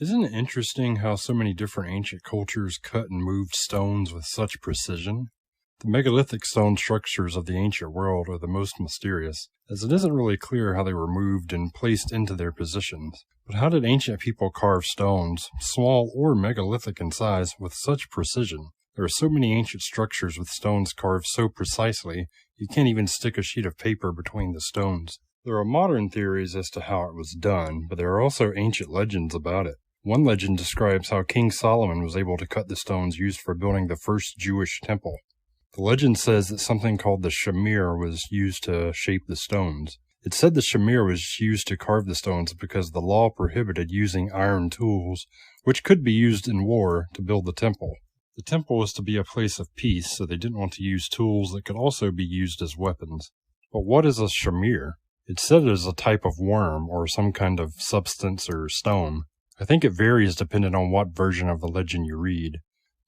Isn't it interesting how so many different ancient cultures cut and moved stones with such precision? The megalithic stone structures of the ancient world are the most mysterious, as it isn't really clear how they were moved and placed into their positions. But how did ancient people carve stones, small or megalithic in size, with such precision? There are so many ancient structures with stones carved so precisely, you can't even stick a sheet of paper between the stones. There are modern theories as to how it was done, but there are also ancient legends about it. One legend describes how King Solomon was able to cut the stones used for building the first Jewish temple. The legend says that something called the shamir was used to shape the stones. It said the shamir was used to carve the stones because the law prohibited using iron tools, which could be used in war, to build the temple. The temple was to be a place of peace, so they didn't want to use tools that could also be used as weapons. But what is a shamir? It's said it is a type of worm or some kind of substance or stone. I think it varies depending on what version of the legend you read.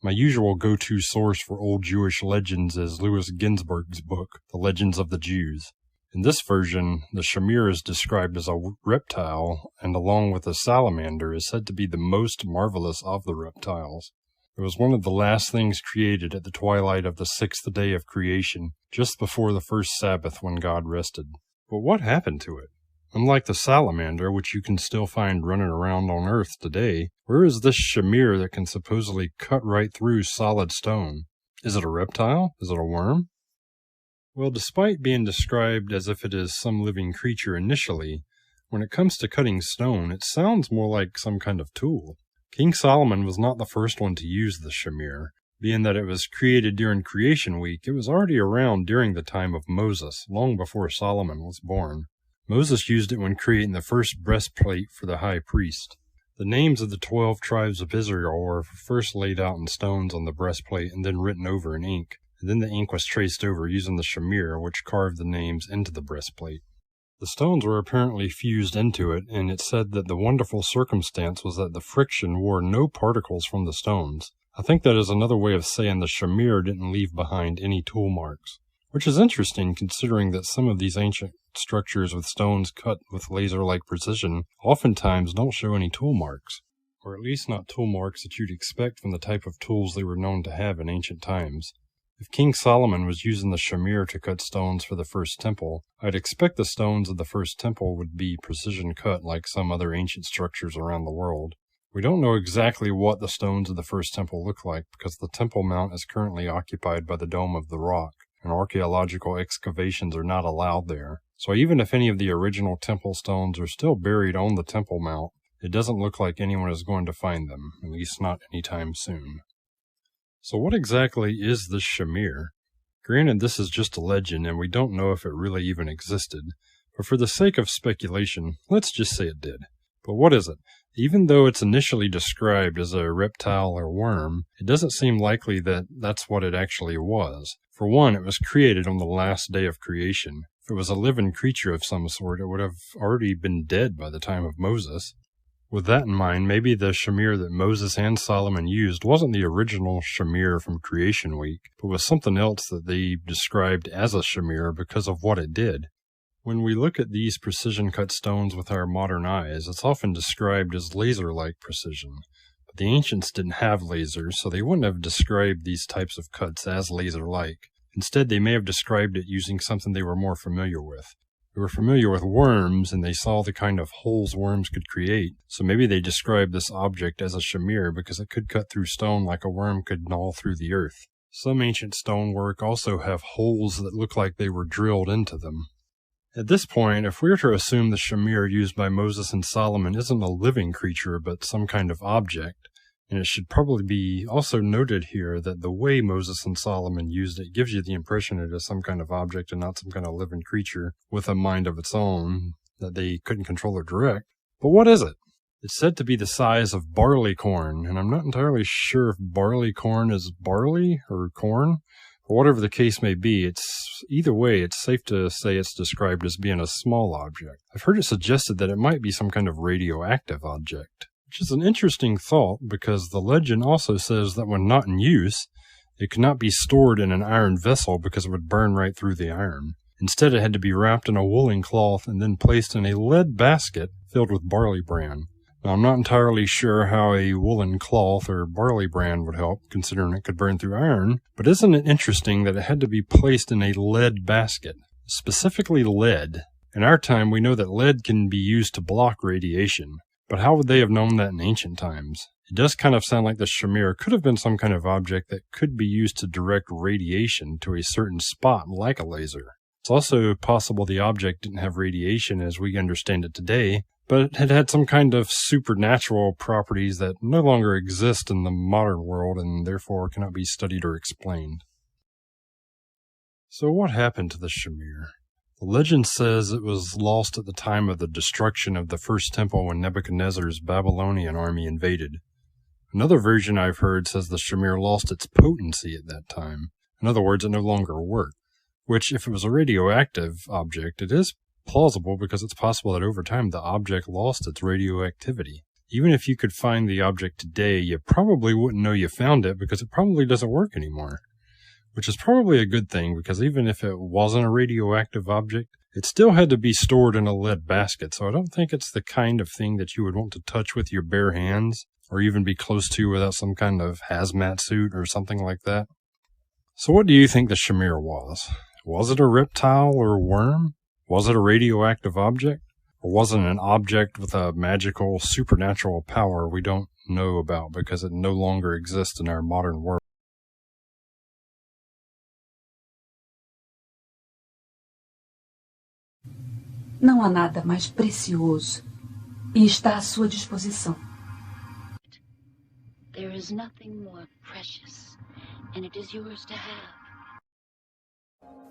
My usual go-to source for old Jewish legends is Louis Ginzberg's book, The Legends of the Jews. In this version, the shamir is described as a reptile, and along with a salamander is said to be the most marvelous of the reptiles. It was one of the last things created at the twilight of the sixth day of creation, just before the first Sabbath when God rested. But what happened to it? Unlike the salamander, which you can still find running around on Earth today, where is this shamir that can supposedly cut right through solid stone? Is it a reptile? Is it a worm? Well, despite being described as if it is some living creature initially, when it comes to cutting stone, it sounds more like some kind of tool. King Solomon was not the first one to use the shamir. Being that it was created during Creation Week, it was already around during the time of Moses, long before Solomon was born. Moses used it when creating the first breastplate for the high priest. The names of the 12 tribes of Israel were first laid out in stones on the breastplate and then written over in ink, and then the ink was traced over using the shamir, which carved the names into the breastplate. The stones were apparently fused into it, and it said that the wonderful circumstance was that the friction wore no particles from the stones. I think that is another way of saying the shamir didn't leave behind any tool marks, which is interesting considering that some of these ancient structures with stones cut with laser-like precision oftentimes don't show any tool marks, or at least not tool marks that you'd expect from the type of tools they were known to have in ancient times. If King Solomon was using the shamir to cut stones for the first temple, I'd expect the stones of the first temple would be precision cut like some other ancient structures around the world. We don't know exactly what the stones of the first temple look like because the Temple Mount is currently occupied by the Dome of the Rock, and archaeological excavations are not allowed there. So even if any of the original temple stones are still buried on the Temple Mount, it doesn't look like anyone is going to find them, at least not anytime soon. So what exactly is this shamir? Granted, this is just a legend and we don't know if it really even existed, but for the sake of speculation, let's just say it did. But what is it? Even though it's initially described as a reptile or worm, it doesn't seem likely that that's what it actually was. For one, it was created on the last day of creation. If it was a living creature of some sort, it would have already been dead by the time of Moses. With that in mind, maybe the shamir that Moses and Solomon used wasn't the original shamir from Creation Week, but was something else that they described as a shamir because of what it did. When we look at these precision-cut stones with our modern eyes, it's often described as laser-like precision. But the ancients didn't have lasers, so they wouldn't have described these types of cuts as laser-like. Instead, they may have described it using something they were more familiar with. They were familiar with worms, and they saw the kind of holes worms could create, so maybe they described this object as a shamir because it could cut through stone like a worm could gnaw through the earth. Some ancient stonework also have holes that look like they were drilled into them. At this point, if we are to assume the shamir used by Moses and Solomon isn't a living creature but some kind of object, and it should probably be also noted here that the way Moses and Solomon used it gives you the impression it is some kind of object and not some kind of living creature with a mind of its own that they couldn't control or direct. But what is it? It's said to be the size of barley corn, and I'm not entirely sure if barley corn is barley or corn. Or whatever the case may be, either way, it's safe to say it's described as being a small object. I've heard it suggested that it might be some kind of radioactive object, which is an interesting thought because the legend also says that when not in use, it could not be stored in an iron vessel because it would burn right through the iron. Instead, it had to be wrapped in a woolen cloth and then placed in a lead basket filled with barley bran. Now, I'm not entirely sure how a woolen cloth or barley brand would help, considering it could burn through iron, but isn't it interesting that it had to be placed in a lead basket? Specifically lead. In our time, we know that lead can be used to block radiation, but how would they have known that in ancient times? It does kind of sound like the shamir could have been some kind of object that could be used to direct radiation to a certain spot like a laser. It's also possible the object didn't have radiation as we understand it today, but it had some kind of supernatural properties that no longer exist in the modern world and therefore cannot be studied or explained. So what happened to the shamir? The legend says it was lost at the time of the destruction of the first temple when Nebuchadnezzar's Babylonian army invaded. Another version I've heard says the shamir lost its potency at that time. In other words, it no longer worked, which, if it was a radioactive object, it is plausible because it's possible that over time the object lost its radioactivity. Even if you could find the object today, you probably wouldn't know you found it because it probably doesn't work anymore. Which is probably a good thing because even if it wasn't a radioactive object, it still had to be stored in a lead basket, so I don't think it's the kind of thing that you would want to touch with your bare hands or even be close to without some kind of hazmat suit or something like that. So what do you think the shamir was? Was it a reptile or worm? Was it a radioactive object? Or was it an object with a magical, supernatural power we don't know about because it no longer exists in our modern world? Não há nada mais precioso e está à sua disposição. There is nothing more precious, and it is yours to have.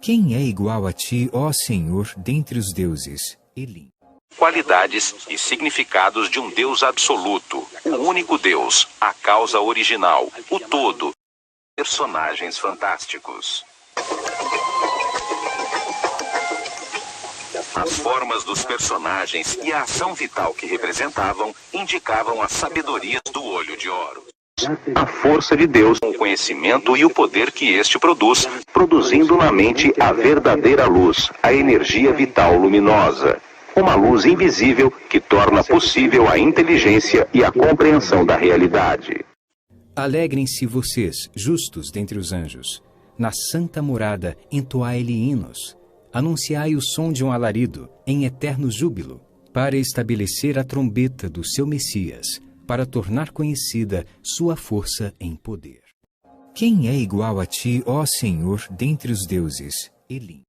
Quem é igual a ti, ó Senhor, dentre os deuses? Elim. Qualidades e significados de um Deus absoluto, o único Deus, a causa original, o todo. Personagens fantásticos. As formas dos personagens e a ação vital que representavam indicavam as sabedorias do olho de ouro. A força de Deus, o conhecimento e o poder que este produz, produzindo na mente a verdadeira luz, a energia vital luminosa. Uma luz invisível que torna possível a inteligência e a compreensão da realidade. Alegrem-se vocês, justos dentre os anjos. Na santa morada, entoai-lhe hinos. Anunciai o som de um alarido, em eterno júbilo, para estabelecer a trombeta do seu Messias, para tornar conhecida sua força em poder. Quem é igual a ti, ó Senhor, dentre os deuses? Elim.